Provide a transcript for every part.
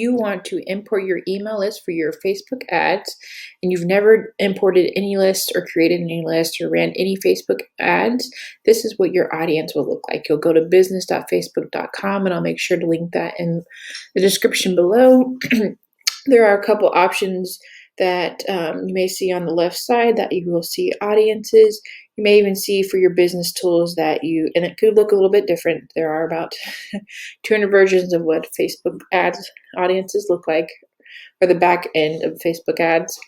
You want to import your email list for your Facebook ads and you've never imported any list or created any list or ran any Facebook ads, this is what your audience will look like. You'll go to business.facebook.com and I'll make sure to link that in the description below. There are a couple options that you may see on the left side that you will see audiences. You may even see for your business tools and it could look a little bit different. There are about 200 versions of what Facebook ads audiences look like, or the back end of Facebook ads.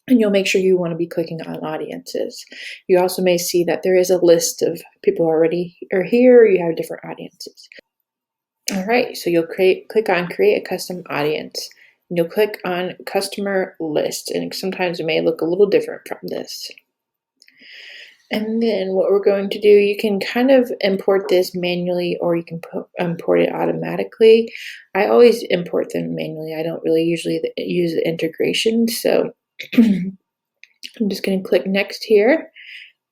And you'll make sure you want to be clicking on audiences. You also may see that there is a list of people already are here, or you have different audiences. All right, so you'll click on create a custom audience. You'll click on customer list, and sometimes it may look a little different from this. And then what we're going to do, you can kind of import this manually or you can import it automatically. I always import them manually. I don't really usually use the integration. So I'm just going to click next here.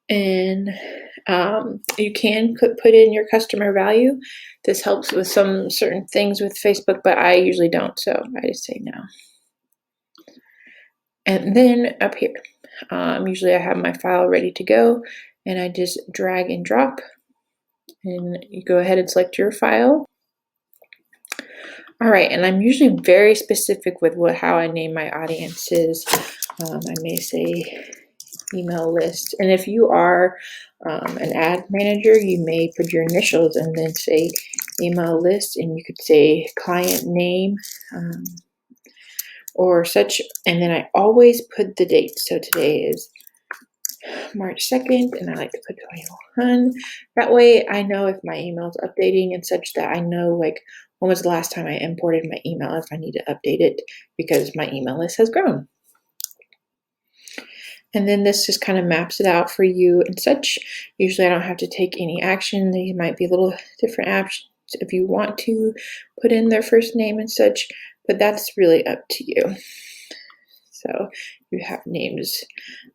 And you can put in your customer value. This helps with some certain things with Facebook, but I usually don't, so I just say no. And then up here, usually I have my file ready to go, and I just drag and drop, and you go ahead and select your file. All right, and I'm usually very specific with how I name my audiences. I may say email list, and if you are an ad manager, you may put your initials and then say email list, and you could say client name or such, and then I always put the date. So today is March 2nd, and I like to put 21. That way I know if my email is updating and such, that I know like when was the last time I imported my email if I need to update it, because my email list has grown. And then this just kind of maps it out for you and such. Usually I don't have to take any action. These might be a little different options if you want to put in their first name and such, but that's really up to you. So you have names,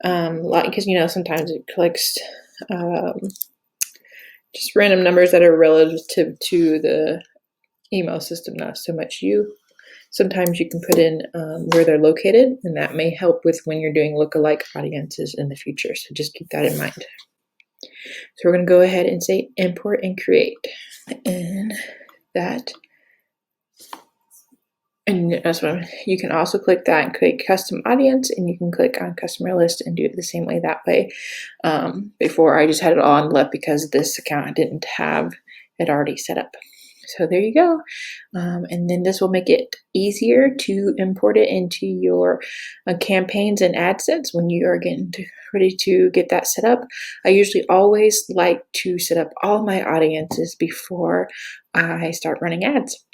because sometimes it collects just random numbers that are relative to the email system, not so much you. Sometimes you can put in where they're located, and that may help with when you're doing lookalike audiences in the future. So just keep that in mind. So we're going to go ahead and say import and create. And that's what you can also click that and click custom audience, and you can click on customer list and do it the same way that way. Before I just had it all on left because this account I didn't have it already set up. So there you go. And then this will make it easier to import it into your campaigns and ad sets when you are getting ready to get that set up. I usually always like to set up all my audiences before I start running ads.